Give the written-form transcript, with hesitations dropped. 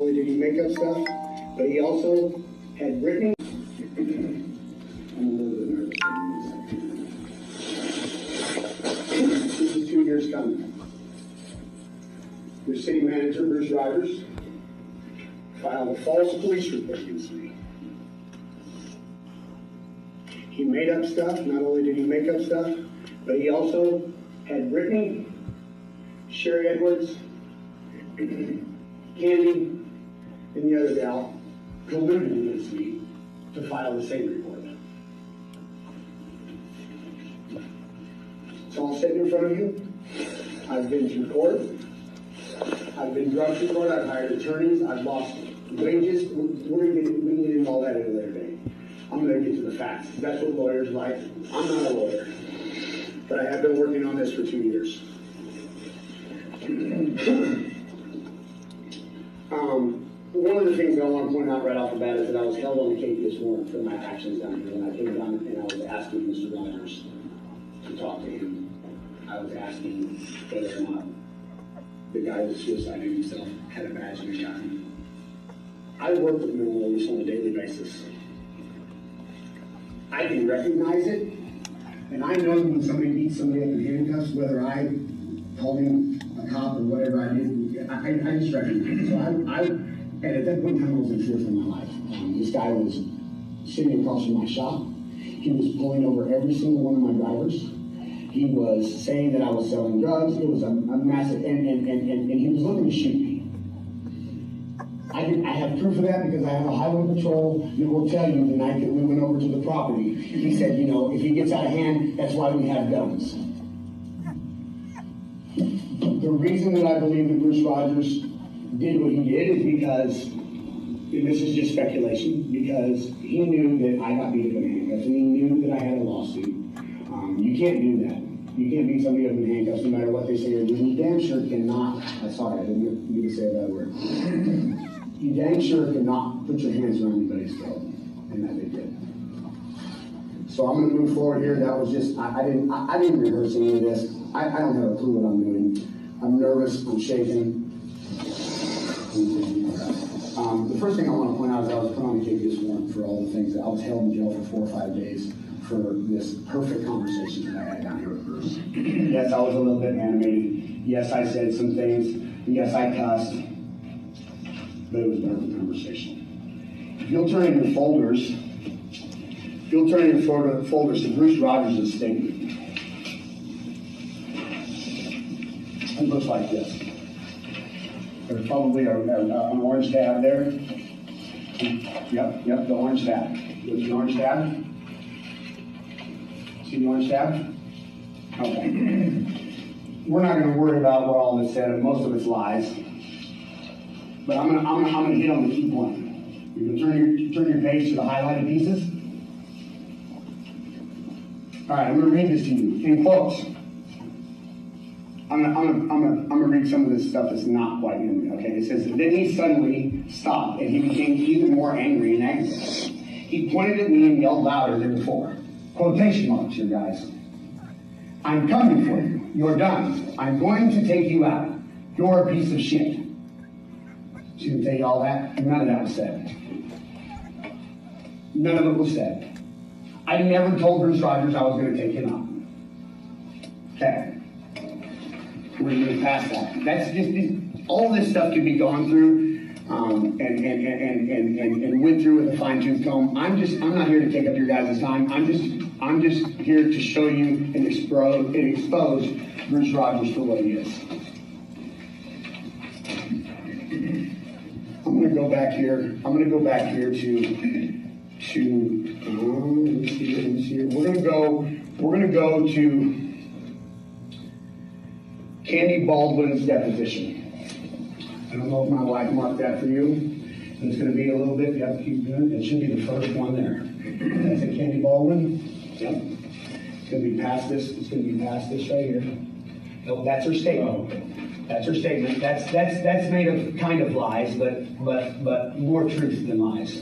only did he make up stuff, but he also had written. I'm a little bit nervous. This is 2 years coming. Your city manager, Bruce Rogers, filed a false police report against me. He made up stuff. Not only did he make up stuff, but he also had Brittany, Sherry Edwards, Candy, and the other gal colluded against me to file the same report. It's all sitting in front of you. I've been through court. I've been drugged through court. I've hired attorneys. I've lost wages. We can get into all that at a later date. I'm going to get to the facts. That's what lawyers like. I'm not a lawyer, but I have been working on this for 2 years. One of the things I want to point out right off the bat is that I was held on the case this morning for my actions down here. When I came down and I was asking Mr. Rogers to talk to him, I was asking whether or not the guy with suicide himself had a badge and a gun. I work with mental illness on a daily basis. I can recognize it, and I know when somebody beats somebody up in handcuffs, whether I called him a cop or whatever I did, I just recognize it. So and at that point in time, I was in fear for my life. This guy was sitting across from my shop. He was pulling over every single one of my drivers. He was saying that I was selling drugs. It was a massive, and he was looking to shoot me. I have proof of that because I have a highway patrol that will tell you the night that we went over to the property. He said, you know, if he gets out of hand, that's why we have guns. The reason that I believe that Bruce Rogers did what he did is because, and this is just speculation, because he knew that I got beat up in handcuffs and he knew that I had a lawsuit. You can't do that. You can't beat somebody up in handcuffs no matter what they say or do. You damn sure cannot, sorry, I didn't need to say that word. You dang sure cannot put your hands around anybody's throat, and that they did. So I'm going to move forward here. That was just, I didn't rehearse any of this. I don't have a clue what I'm doing. I'm nervous, I'm shaking. The first thing I want to point out is I was put on the case this morning for all the things that I was held in jail for 4 or 5 days for this perfect conversation that I had down here with Bruce. Yes, I was a little bit animated. Yes, I said some things. Yes, I cussed. But it was a perfect conversation. If you'll turn in your folders, to Bruce Rogers' statement. It looks like this. There's probably an orange tab there. Yep, the orange tab. What's the orange tab? See the orange tab? Okay. We're not going to worry about what all this said. Most of it's lies. But I'm gonna hit on the key point. You're gonna turn your page to the highlighted pieces. All right, I'm gonna read this to you in quotes. I'm gonna read some of this stuff that's not quite in there. Okay, it says then he suddenly stopped and he became even more angry and aggravated. He pointed at me and yelled louder than before. Quotation marks here, guys. I'm coming for you. You're done. I'm going to take you out. You're a piece of shit. She didn't tell you all that. None of that was said. None of it was said. I never told Bruce Rogers I was going to take him out. Okay. We're going to move past that. That's just all this stuff could be gone through and went through with a fine-tooth comb. I'm not here to take up your guys' time. I'm just here to show you and expose Bruce Rogers for what he is. I'm going to go back here to let me see. We're going to go to Candy Baldwin's deposition. I don't know if my wife marked that for you. It's going to be a little bit, yep, keep doing it. It should be the first one there. That's it, Candy Baldwin. Yep. It's going to be past this. It's going to be past this right here. No, that's her statement. That's her statement. That's made of kind of lies, but more truth than lies.